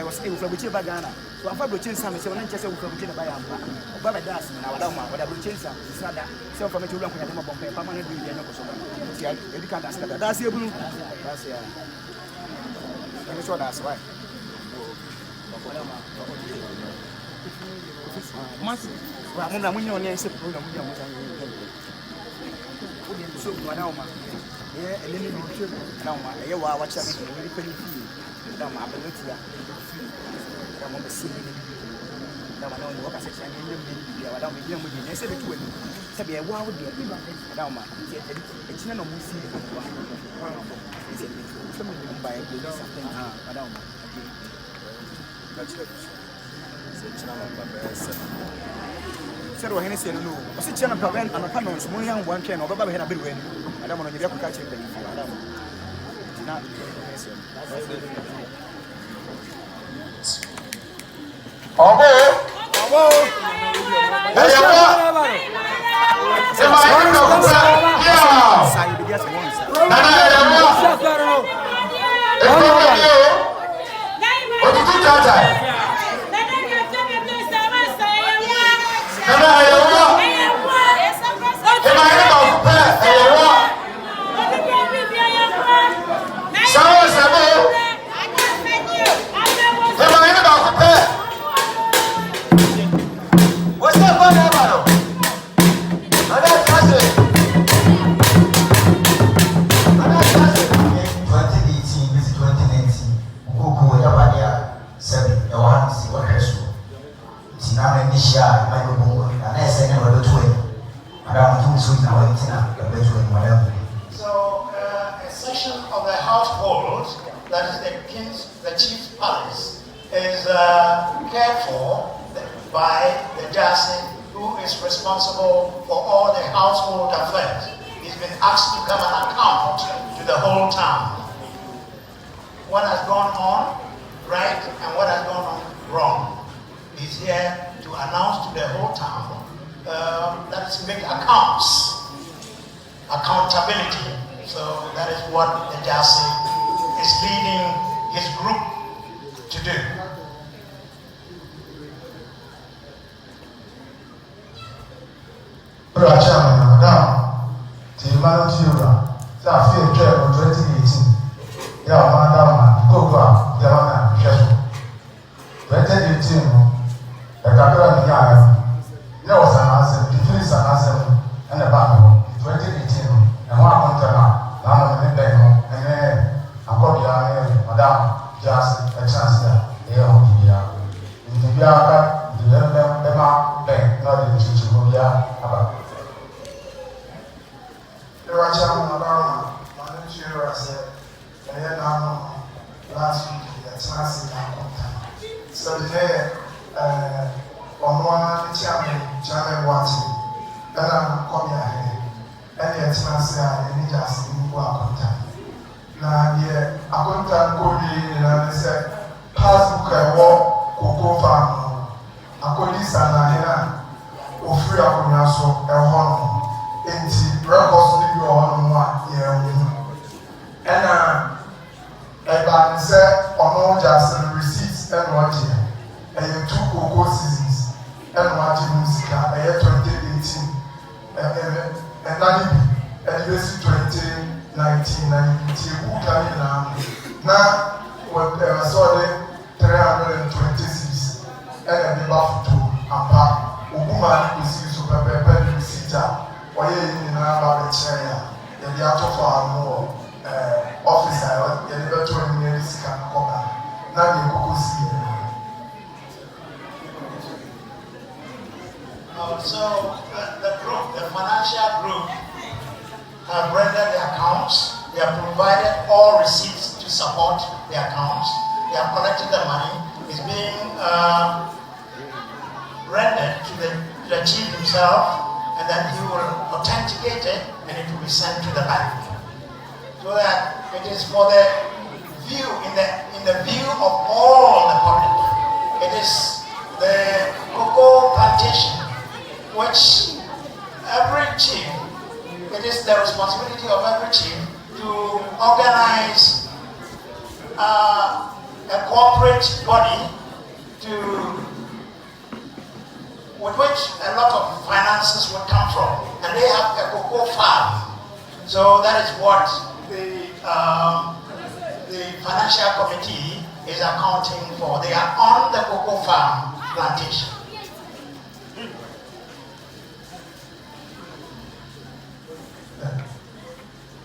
was able to be Bagana. So I'm probably changing some, so I'm just going to buy a Baba Das, and I don't want to change some. So for me to look at them about permanent beauty and also. You can't ask that. That's your blue. That's yeah. I'm sure that's right. Well, I'm not your name, so Madama. Yeah, and then you should know my watch everything really pretty few. My ability. I'm on the scene. Now I know you work as a Chinese. I don't be dealing with you. They said it to him. To be a wow with the Dama. It's none of Musi. It's something by something. Madame. That's it. Said what Hennessy and no. I said, Channel Pavan and a panels, one young one can over had a big win. I don't want to get up catching the not. Accountability. So that is what the Jasi is leading his group to do. Madam, the man that 2018. Yeah, Madam, go back, the man, 2018, the Kakura Niya, there was an answer, the Phillips an answer, and the Bible. 2018, and one contract, now I'm in the bank, and then I got the Madam, just a chance there. In the Biaka, the Emma Bank, not in Chichibia, about the Raja Madama, Manager said, and then last week, the chance in our contract. So today, on one chairman watching, then I'm coming ahead. And yet, I say, I need just to move out. Now, yeah, I contact Cody and said, Passbook and walk, Coco Farm. I could listen and free up on your soul and home. And the records leave you on 1 year. And I said, on all just receipts and watching. And you took Coco seasons and watching music at 2018. And this is 2019, who can now what saw the 326 and the buff to Apa, Ubuma, we see super pepper, Sita, or in the China, and the out of our more officer, and never 20 minutes can come. Now you go see. So the group, the financial group, have rendered the accounts. They have provided all receipts to support the accounts. They have collected the money. It's being rendered to the chief himself, and then he will authenticate it, and it will be sent to the bank. So that it is for the view, in the view of all the public. It is the cocoa plantation, which every chief, it is the responsibility of every chief to organize a corporate body with which a lot of finances would come from, and they have a cocoa farm. So that is what the financial committee is accounting for. They are on the cocoa farm plantation.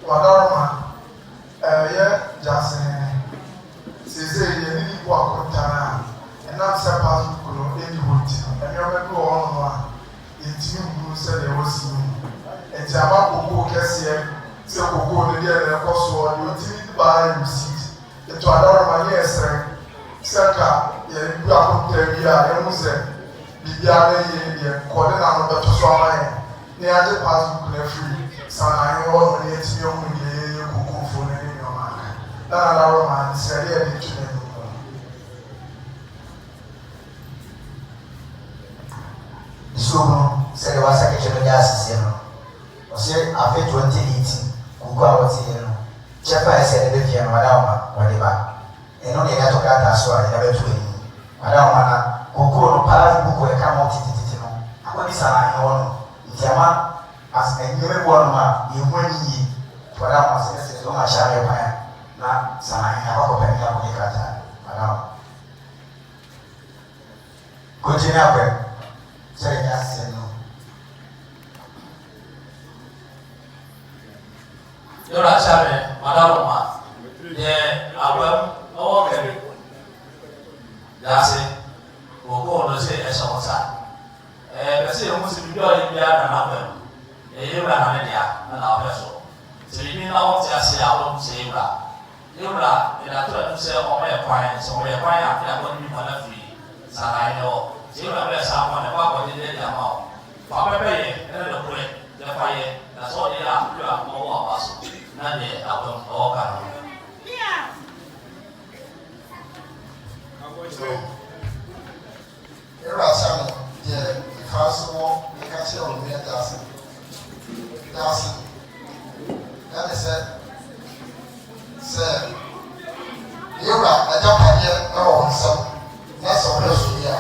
Wadaroma, Jason, says, you need to walk on Tana, and I'm supposed to go in the wood, and you're go on one. It's you who said there was you. And Jamaco Cassia, so go to the other cost, you need to buy your seat. The Twadoroma, yes, sir. Saka, you go there, and was there. The other calling out the Tosama, near the pass free. Sana yo ni eti yo mu ye kuku fo ni ni o ma na la ro ma se ri e tu ni so se le wa sa ke chelo ya sisi no o se afi 2018 kuku a woti ye no chefa ese de be fie no wada ma wade ba eno ne ya to ka ta so a ya be tu ni wada ma na kuku no pa kuku e ka mo titi no akoni sana yo no ntiama as a new one, you win ye for that was a so much share na sana ya kwa penye hapo nikata madam continue hapo say yes and no yora share madam ma ye awa okay yase oko no say e so sa bese yo musi bi do ye bia na na Yura na media na na opeso. Silibi na o ti ase a o se yura. Yura ina to na se o me kwan, so me kwan ya fi abon mi na free. Sa na yo. Yura be sa kwa na kwa ko de ya ma o. Fa pe pe ye na do kure. Ya fa ye na so de la yura mo wa ba so. Na de abon o ka no. Yeah. Yura sama ye kaso ye kaso o me dasa. Dasa. That is it. Sir. Yura a japanye no so. That's all you ya.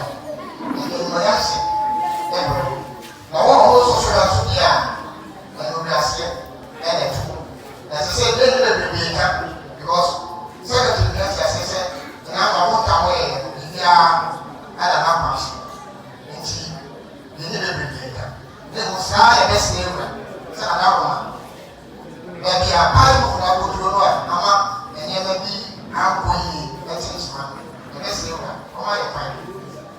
In my answer. Never. Now one also should have to ya. And we are scared. And it. As I said, they be happy because secretary Nancy said, and I won't come away. Yeah, I don't have much. Indeed, they need to be here. They will say, I best neighbor. Another one. There be a pipe of that would do not, Mama, and never be how we let him man. The next year, oh my fine.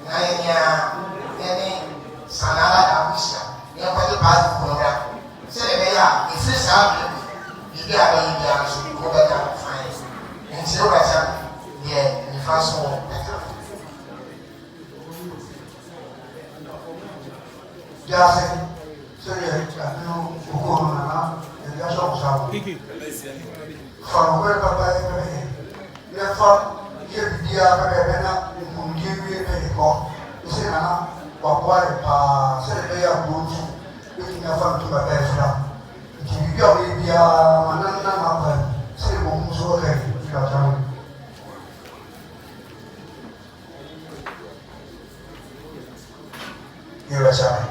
Any Sanala Amisha, never the path program. Say, they are, if this happened, if they are going to go back and find. And so, yeah, in the first one. Just so you from where Papa is from here, dear Pena, whom give you a call. You say, what quiet, say they are good, looking up to my best now. If you go, we are Manana, say, whom so okay, you are telling. You're a child.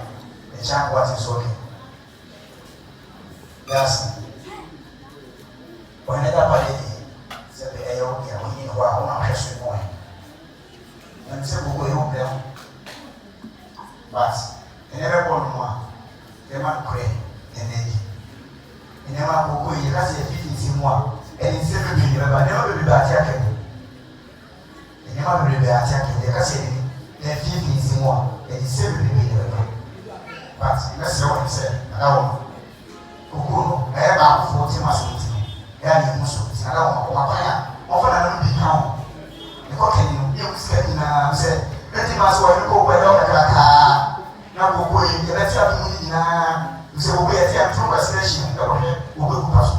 The child what is working. Yes. When another party said the AO, we need one question point. And so we will help them. But they never born one. They might pray and they never go, you can say 50 more. And it's never been, but never be attacking. They never be attacking. They can say they're 50 more. And it's never been. But let's know what he said. Kukuno, I have 40 months. Yani muso, sinala wa kwanya, wa pass one go by the Kaka. Now we'll go in the let's have you say, we are true restoration. We will pass.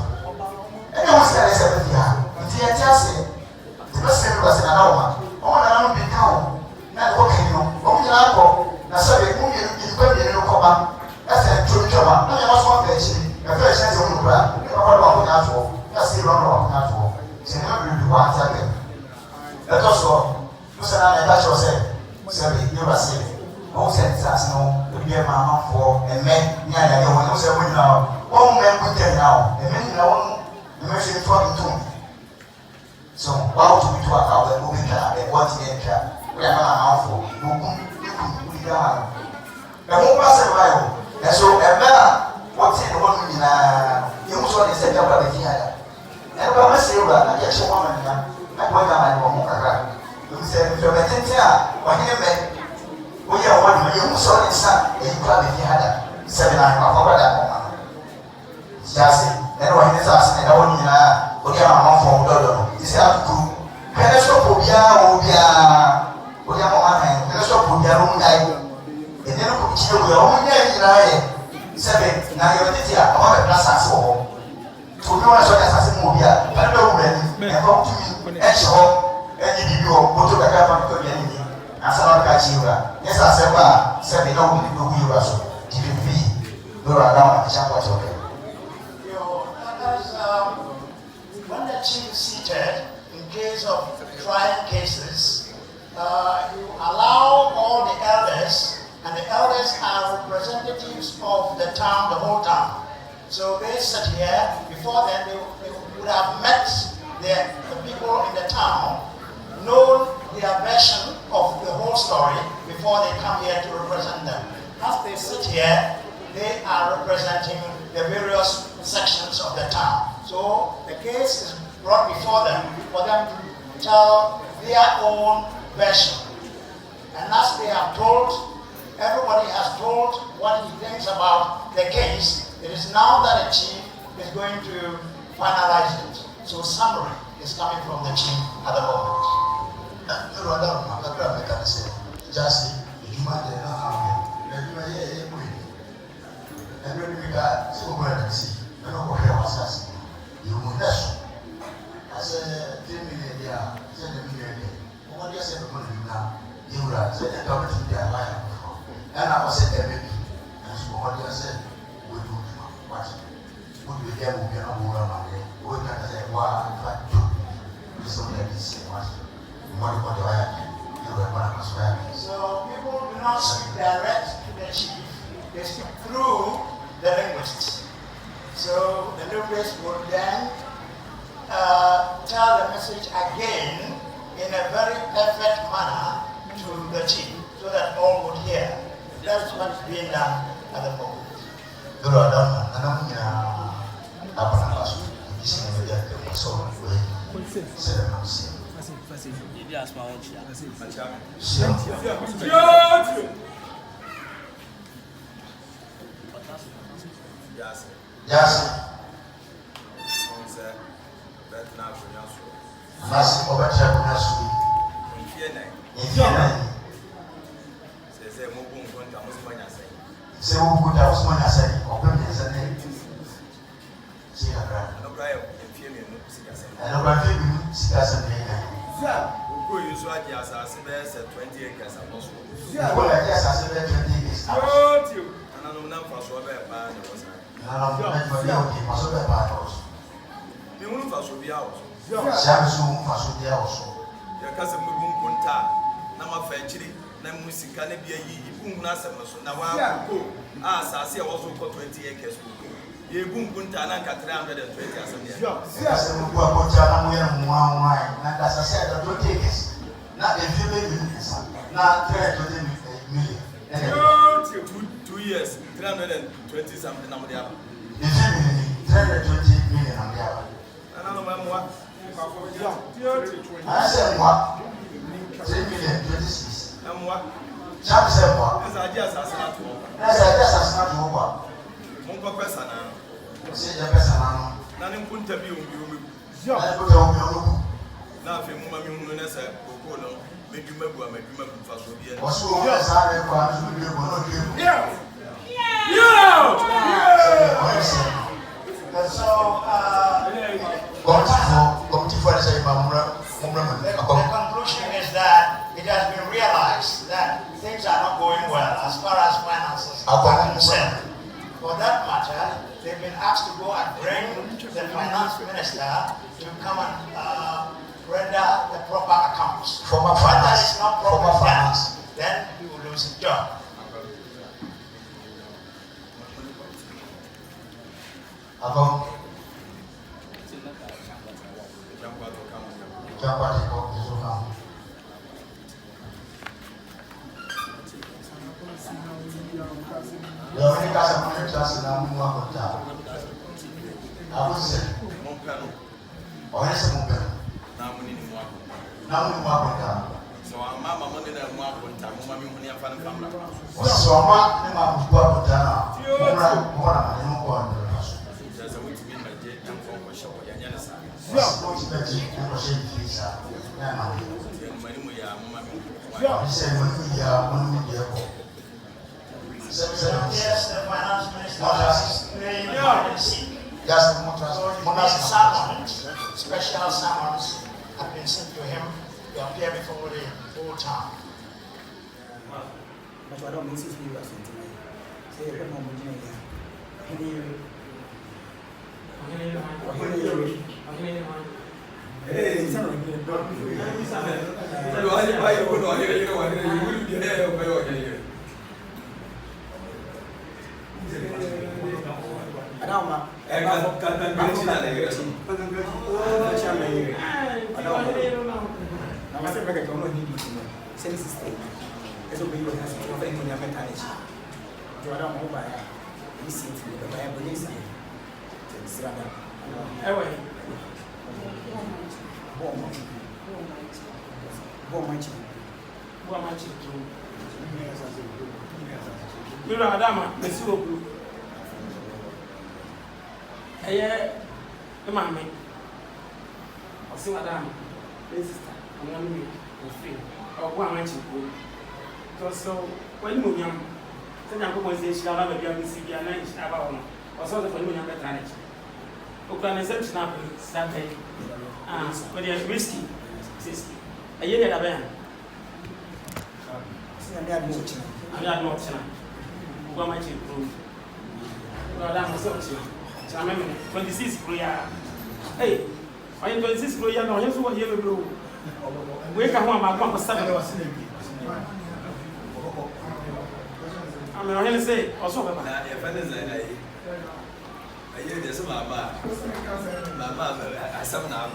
And I was telling you, the Tiasi, the best was in an hour. Oh, I don't be cow. Not working, only an apple. Now, so they move in the Copa. That's a true job. I was one person. A very chance on the ground. That's the wrong one. So now we do one second. Let us go. Musana and Bacho said, Sorry, you were saying, who said that's no, to be a mamma for a man near the one who said, we now, one man put them now, the men now, the mercy talking to me. So, how to be to our moving car, and what's the car? We are not for who we are. The whole person, and so a man, what's in the one in you saw the second of the theater. And I must say, I get some woman, I went on my home. You said, if you're a tentia, or him, we are one, you saw the sun, and you probably had 7 hours that woman. Just then when it's us, and I want you to get my mom from Dodo. It's out to Penesopobia, Odia, Penesopobia, and then put you on your 7, now you're the tia, all the glass for. To know as well as a movie, I don't know, and talk to me, and show. And you go to the government community. As I catch you, yes, I said, they don't do you as GDP. You're around the chapel. When the chief is seated, in case of trial cases, you allow all the elders, and the elders are representatives of the town, the whole town. So they sit here. Before then, they would have met the people in the town, know their version of the whole story before they come here to represent them. As they sit here, they are representing the various sections of the town. So the case is brought before them for them to tell their own version. And as they have told, everybody has told what he thinks about the case. It is now that the chief is going to finalize it. So summary is coming from the chief at the moment. Just you might not have and when we got so well and see, I don't know what else you will less. As a 10 million, yeah, 10 million. What you said, now, you were said the government in their life. And I was said, baby, and so what you said, we do what would be there will be a woman. We can say, wow, in fact, so that is what. So people do not speak direct to the chief, they speak through the linguists. So the linguist would then tell the message again in a very perfect manner to the chief so that all would hear. That's what's being done at the moment. Now, if you move me, who knows that? Make you make one, make you make fast for you. What's wrong? Yes, I have one. Yeah. And so, the conclusion is that it has been realized that things are not going well as far as finances are concerned. For that matter, they've been asked to go and bring the finance minister to come and render the proper accounts. When that is not proper finance, then he will lose his job. So I'm Mamma Monday and Mark one time, Mamma Munia Fan Family. So I'm not going There's a way to be my jet and from a shop. Yanasa. Yes, the finance minister is playing summons, special summons have been sent to him to appear before the whole town. But I don't miss his new lesson tonight. Say, I'm not moving here. Hey, it's not a good dog. Adama, I Mamma, I'll see Madame, sister, and one week or free, or 1 month. So, when you young, then I go say she have a young city and I have or sort of a young maternity. Open a snap Saturday, but you're risky, 60. A year at a band. I got more time. 1 month improved. Well, I'm so. I remember 26 prayer. Hey, I am 26 prayer now. Here's what you do. Wake up on my pump 7 hours. I'm going to say, also, I hear this, Mamma. I saw now.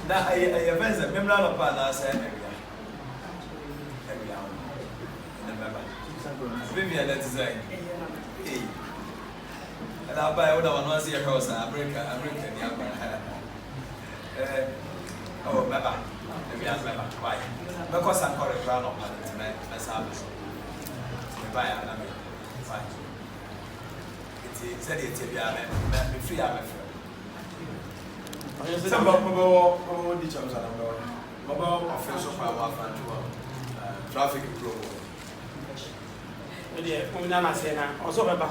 Now I advance a member of Panas every hour. Vivian, that is saying. And I'll buy one once a house, America, oh, Baba, why? Because I'm called a crown of money, as I was. Buy a fine. It's said it's a free. I'm afraid. Some mobile teachers are mobile official power and traffic control. I'm saying, also, Baba.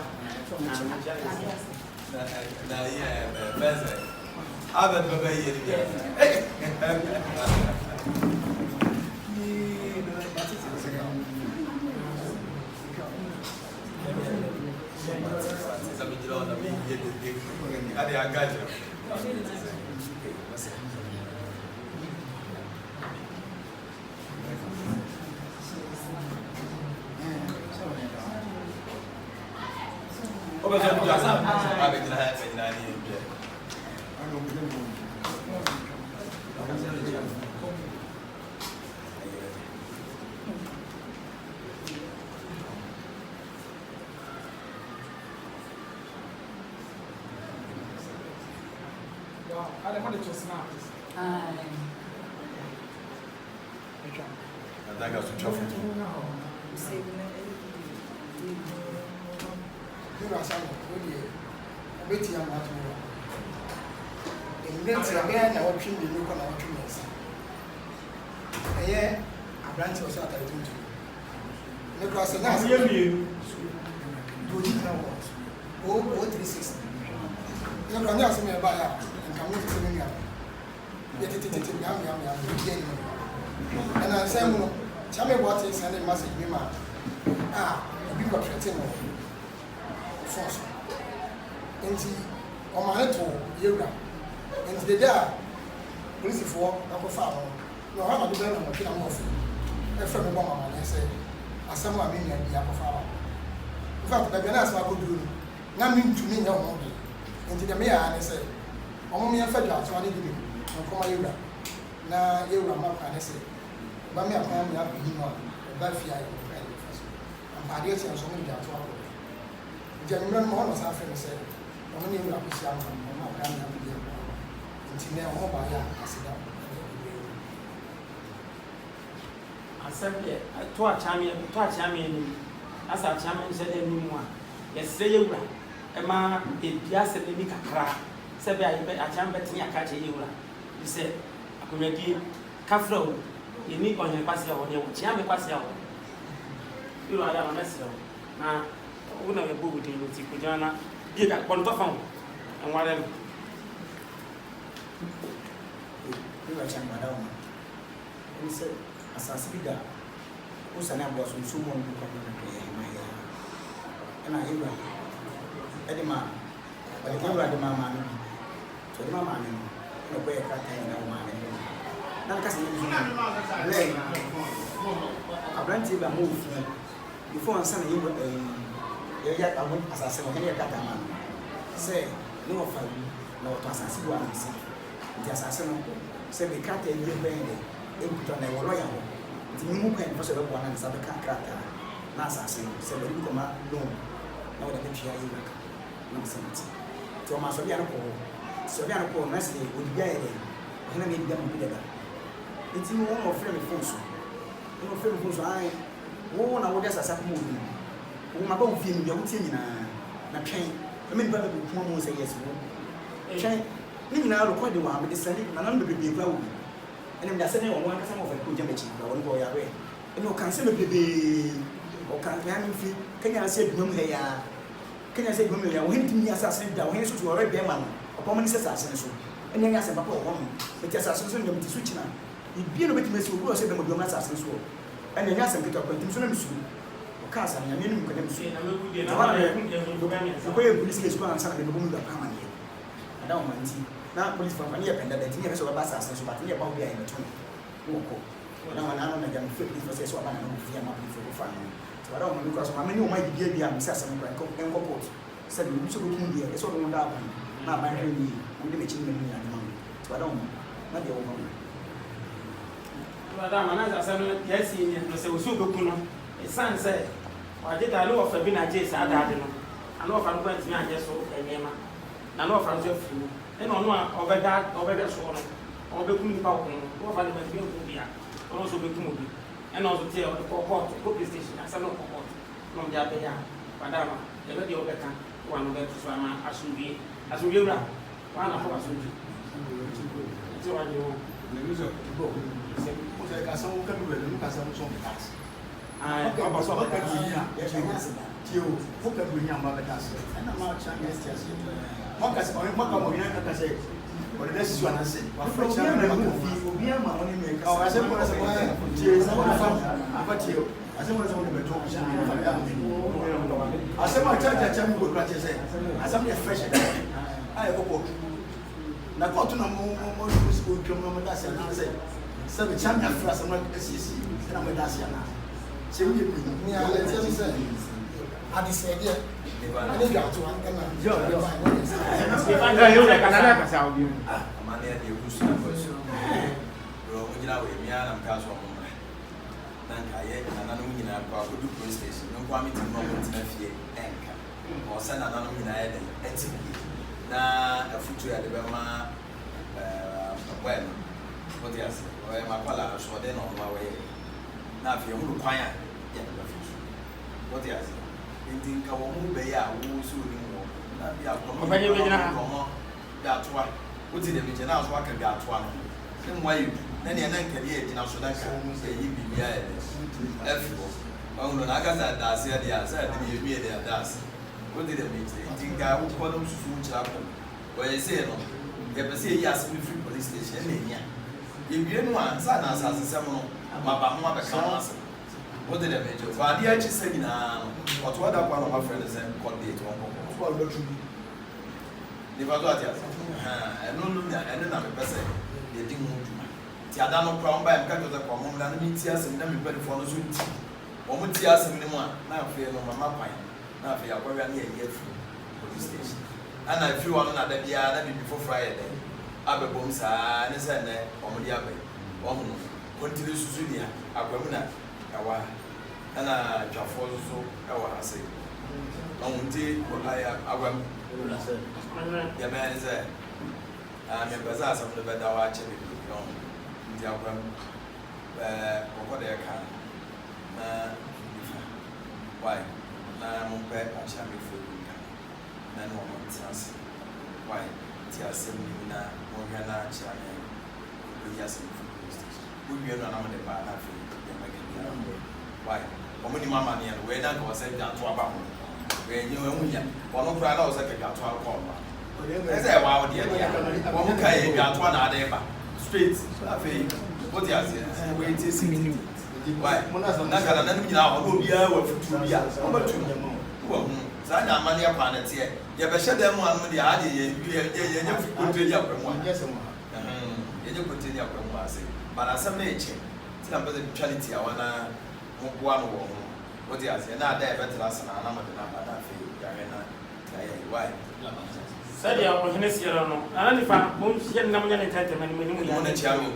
I wanted to snap. I got to trouble. England bɛyɛ na wɔtwe mmienu kɔ na wɔtwe mmiɛnsa. Ɛyɛ aberante ɔsɛ atare tuntum. Ne kura sɛ naa sɛ mmienu. Dodi na wɔ o 360. Ne kura ne asɛm yɛ ba yɛ nka mo tete ne nua. Yɛ tete miam yɛ yɛ ni. Ɛna nsɛm mu no kyame bɔ ate sɛ ne message bi ma obi kɔ twɛte no phone so. Nti ɔmane to yɛwura. Nti dede a polisifoɔ akɔfa no na ɔha ma de bɛrɛ na wɔtwe na mo ɔfo. Ɛfrɛ me bɔ mama ne sɛ asɛm a me nua bi akɔfa ba. In fact, baabi na asɛm akɔduru no na mentumi nyɛ ɔmo bi. Nti dɛm yɛ a ne sɛ ɔmo meyɛmfa dwa atoa ne di me nkɔma yɛwura na yɛwura ma kwa ne sɛ ba me akwan me abɛyi no a ɛba fie a yɛkɔka yɛ fa so. Ampadeɛ kyɛ nso ɔmo de dwa atoa kɔ. Nti anwummerɛ no ma ɔno saa frɛ me sɛ ɔmo ne yɛwura kɔhyia no ɔmo akwan me abɛyi no. Nti nɛ ɔmo baayɛ a aseda asɛm yɛ to akyame anim asa akyame nhyɛ dɛ anim a yɛsrɛ yɛwura ɛma ebia asɛm ani kakra sɛ bɛ a akyame bɛtene aka kyɛ yɛwura bi sɛ akonnwadie kafrɛ wo yɛni ɔhene kwase a wɔde wo kyea me kwase a wɔ yɛwura ada ma mɛsrɛ wo na wo na yɛbɔ wo din no nti kogyina na bie ka bɔntɔ fa wo ɛnware no yɛwura kyɛ mbada wo ma ɛne sɛ asase bi da wosane aboa so nso mu ɔno kɔkɔ no kɔyɛ ma yɛ ɛna yɛwura ɛde ma ɔde yɛwura de ma maame bi nti ɔde ma maame no ɛna ɔbɛyɛ krataa yi na wo maame no na nkasa yɛ nso lɛ aberanteɛ bi a ma wɔfie before ansa na yɛyɛ awo asase no ɔhene yɛ krataa ma no sɛ ne wɔfa wi na wɔtɔ asase bi wɔ amesi nti asase no sɛ bi krataa yi bɛyɛ dɛ ekuta na ɛwɔ lɔya hɔ nti mimu kwan nipa sɛ ɛbɛboa na nsa bɛka krataa na asase no sɛ bɛde bi kɔma loan na wɔde bɛtua yɛwura ka na nsɛm nti nti ɔma asɔbea no kɔ hɔ sɔbea no kɔ hɔ na sɛ ɔdibi ayɛ dɛ ɔhena na ɛdida mu bi dada nti mu wɔn ɔfrɛ me phone so wɔn ɔfrɛ me phone so ae wɔn na wɔde asase akɔma obi wɔn aba wɔn fie mu bia wɔtie nyinaa na twɛn ɛmɛ nipa bɛ kuma mu sɛ yɛsi wɔn twɛn ne nyinaa rekɔd wɔ ha mede sɛne na nan bebree kura wɔ bi ɛnna asɛ ne ɔmo ankasa ma ɔfɛ kɔ gyama akyi na wɔn kɔ ɔyare ɛnna ɔka nsɛm bebree ɔka ya ne mfi kenya ase adwuma mu ha ya kenya ase adwuma mu ya wɔn ntumi asase da wɔn nso to ɔrɛ bɛn ma no ɔpɔm ne sɛ asase ne so ɛnna nyɛ asɛm papa wɔ hɔ no eti asase no so nyɛ ti so kyina ibie no betumi esi obi ɔsɛ dɛm adwuma asase no so ɛnna nyɛ asɛm ketewa kwantum so na misu ɔka asa nyame ne mu kɔdɛ misu ɔkɔyɛ polisi kesi kɔ ansa na bɛbɔ mu da pama ne ada wɔn manti na polisi fanfa ne yɛ pɛnda dɛ ti ne yɛ sɛ ɔbɛba asase no so ba ti ne yɛ ba obi a yɛ bɛtɔ no wɔkɔ na wɔn ano na gyam fɛ polisi sɛ ɔba na no fi ama polisi ko fa no ti wada wɔn mikɔ so ma ne wɔn ayi bie bia mi sɛ asɛm kora nkɔ port sɛ de obi sɛ obi mu bia ɛsɛ ɔmo da aba na aban hwɛ ni wɔn de mɛkyi ne mu yɛ adama ti wada wɔn na deɛ wɔn wɔn wada ma na asɛm no yɛsi ni no sɛ osu obeku no esan sɛ wagye da no wɔfa bi na gye saa daade no ana wɔfa no kwan tumi anyɛ so nneɛma na no wɔfa no so afiri mu ɛna ɔno a ɔbɛda so no ɔbɛkum nipa wɔ no wɔfa no bɛtumi akum bi a ɔno nso bɛkum obi ɛna ɔso teɛ ɔde kɔ court kɔ police station asɛm no kɔ court na ɔmde abɛyɛ a wada ma yɛbɛ deɛ wɔbɛka wa no bɛto so ama asomdwie wura wana fo asomdwie nti wagye hɔ sɛ kasa wo kadu wɛ no kasa wo so ɔbɛtas ɔba so ɔbɛka tio wo kadu nya ma bɛtas ɛna ma kya next year so mɔkasa mɔka mɔ yɛn kaka sɛ ɔde dɛ sisu anase wafɔ kya na ma fi obi ama wɔn ne mɛ kasa asɛ mo sɛ mo tie sɛ mo fa afa tie asɛ mo sɛ mo bɛ to sɛ mo fa ya asɛ mo kya mo kura kyɛ sɛ asɛ mo yɛ fresh ayɛ kɔkɔ na kɔɔto na mo sɛ twam na mo da sɛ na sɛ sɛ me kya me afra sɛ mo asiesie na mo da sɛ na sɛ wo yɛ bi ni ala tɛ sɛ adisɛdeɛ ane dwa to ɛna amane de egu so na so bro mo gyina we mi ana mka so mo na nka ye na no nyina kwa kodu police station no kwa meeting no mo tina fie enka o se na no nyina ye de eti na afutu ya de be ma bueno what you say o e ma kwala so de no ma we na afie hu kwan a ya de afutu what you say ndi nka wo mu be ya wo so ni mo na bia ko mo ya toa What did the region now? What can be at one? Then why you? Then you can hear it in Australia. You be here. I guess that does here. The answer you be there. Does. What did the meeting? Think I would call them to food chapel. Well, you say no. You ever say yes, we free police station. If you want, son, as a seminal, my Bahama becomes. What did I major? But the actually saying, what one of my friends said, called the never got it. And no, and then I'm a person. They didn't move. Tiadano crown by a cut of the common and meets us and then we put for the suit. One would see us in the one. Now, fear no mamma pine. Now, fear where I'm here police station. And I flew on another year before Friday. Abe Bomsa, and a sender, or Modiabe, or continues Suzunia, Aquamina, Kawa, and a Jaffoso, our say. Only I the man is there. I'm a bazaar of the better watch in the album. What they can. Why? I'm on bed and shall be food. Then one tells why? Tias Mina, Morgana, Channel, yes, we are not the bar. Why? How many mamma and where that was said down to about when you one of our was like a cat to our corner. As I wow, dear, one can get one other streets. What do you say? Wait, it's me. Why? Not now, who be our for 2 years. Over 2 years. Sana money upon it here. You have shut them one with the idea. You continue up from one. Yes, you continue up from one. But as a nature, some of the charity I want to one. What do you say? Not there, but last and I'm not why? Said you are Hennessy, and if I won't see a number of entitlement, when you want to tell me,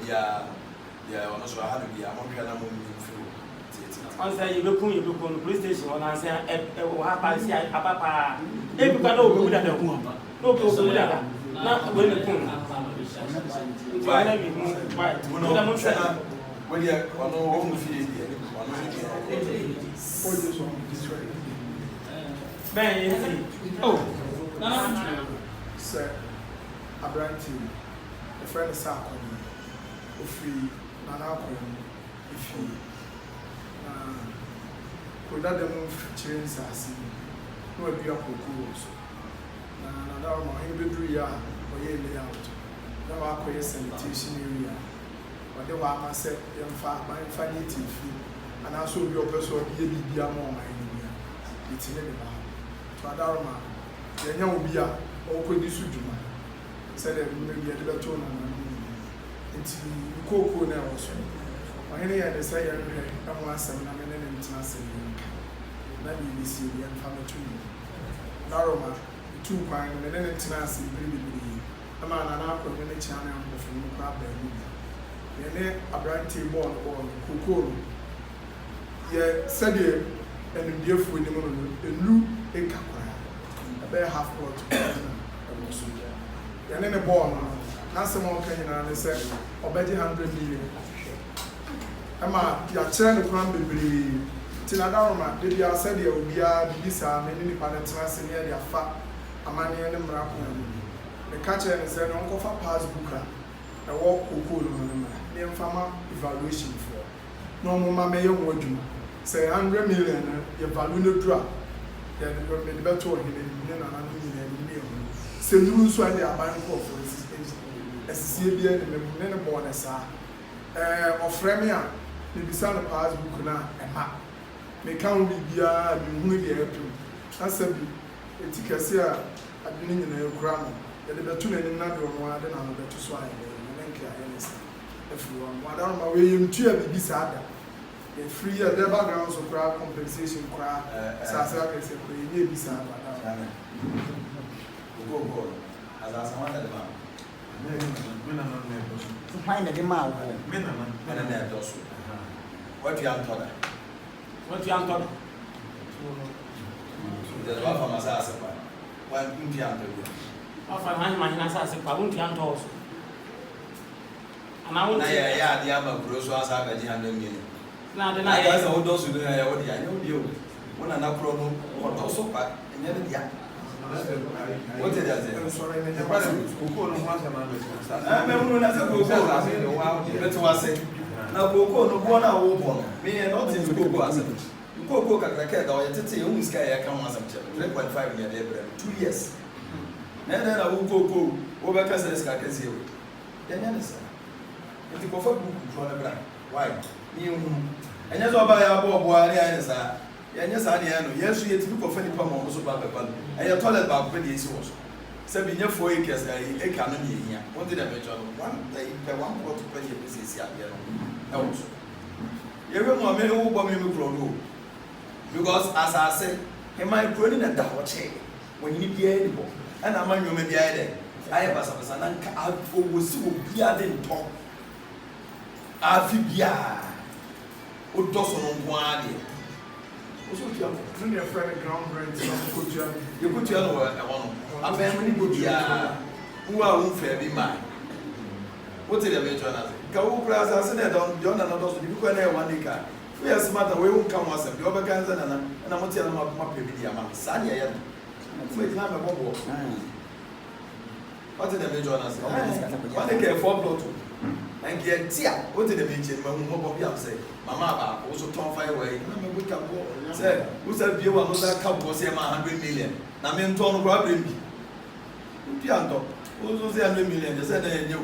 yeah, almost 100 years. Once you look on the police station, I say, what I say, Papa, everybody know that the woman. No, not when the phone. When you are home, oh, sir, I brought you a friend of Sakon, free, Nanako, if you could not move chains as no be up with cool. Now, my baby, or ye lay out. Now, I quit sanitation area. But the one I said, young fat, my infinity fee, and I saw your person be a more my India. It's in the bar. To Adarma, the young beer, or could you Sujuma? Said that maybe a little tone into Coco now also. Or any other say, I want some international. Let me see the family to you. Naroma, 2 pine and then international, a man and apple in the channel from the crab. Yene abranti born or Coco. Ye said ye and dear food in the moon, a new incapra, a bear half pot. Yene born, not some more can and said, or betting 100 million. Emma, your turn to crumb be Tinadarma, did you said you will be a visa, many planets near their fat, a man in the miracle. The catcher and said, Uncle for pass booker, a walk Coco. The farmer evaluation for no more may you say 100 million, your value drop. Then the better one in so you so they are buying for as CBN and the bonus are of Fremia, the Bisana pass book now and map. May count be a new year too. That's a ticket here at the in a grammar. The better than another one than another to swine. If you want, I don't know where you be sad. A free the backgrounds of crowd compensation crowd. Sasa is a pretty be sad. Go. As I want the man. Find the demand. What you are told? what you are talking? The one from Assassin. One Indian. Often, my answer, I won't answer. And I won't say, yeah, the other gross was up at 100 million. Now, the night I those who do I know you. One and a problem, or also, but in the What did I say? I'm sorry, the brother Coco no one man. I remember when I said Coco, that's what I said. Now Coco no one hour me and not in Coco as a Coco Kakaka or Titi, whom sky I come once 3.5 years, 2 years. Then I will go over Casas Kakazio. Then yes, if you go for book, why? You and that's why I bought Boy, and yes, I know. Yes, you have to go for any palm also about the band. And your toilet about 20 years also. 7 years 4 acres, a cannon here. What did I mention? One day, per 1 quarter 20 years here. Also, you remember me who bought me from because, as I said, he might run in a double chain when you be able. And I'm a human being. I have a son and I was so bearded top. I feel yeah. What does on one? Your friend ground rent, you put your one. I'm very good. Yeah, who are unfair be mine. What did I mention? Go class, I said, don't John and others to be one acre. We are smart, we won't come once and the other guys and I'm not telling my baby, I'm Sunny. What did I mention? What they get 4 blood to and get tea. What did I mention? When say, Mamma also turn fire away. Say, who said you want to come was 100 million? I mean, Tom Robin. Pianto, who's 100 million? They said they knew.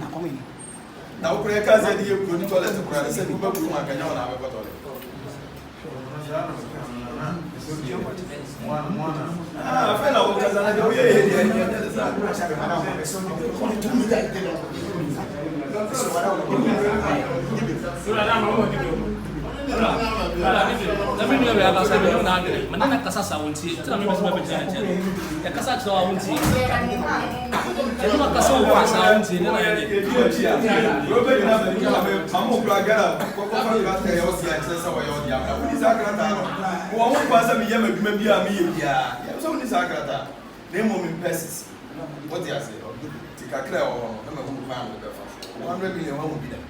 Now, Crackas said you couldn't toilet to cry. I said, you can't have a toilet. Ah, fellow, because I go let me know where I said, Manana Casasa won't see. Tell me, the Casas won't see. I don't know Casa won't see. What do you say? Take a clear or 100 million won't be there.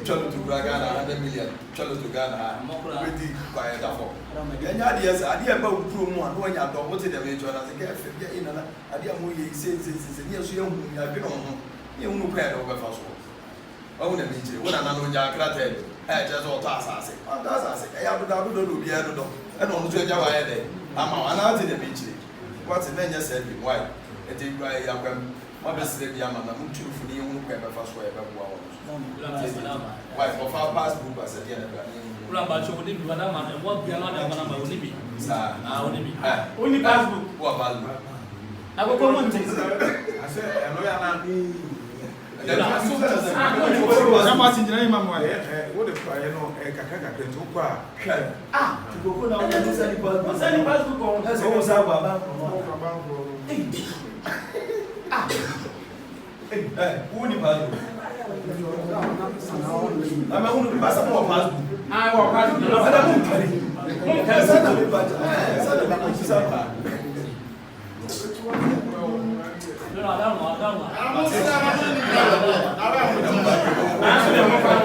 Chalo to Ghana, 100 million. Chalo to Ghana, pretty quiet. And ideas, idea about promo, when you have got the major as a get in an idea movie says, yes, you have been on. You won't pay over for so. Oh, the meeting, when I'm on Jackrated, I just all task. I have to do the other dog. I don't know Java. I'm out in the beach. What's the man just said? Why? It is by young. What is the Yamana? I'm too for the young paper first way. Why, for our passport, I said, But you wouldn't be Madame and what beyond the only be. Only passport. What value? I will come on. I said, I'm much in the name of my what if I know a Kakaka to go now. Send passport. That's always about. Who the passport? I'm going to pass up passport. I will pass it. I don't know.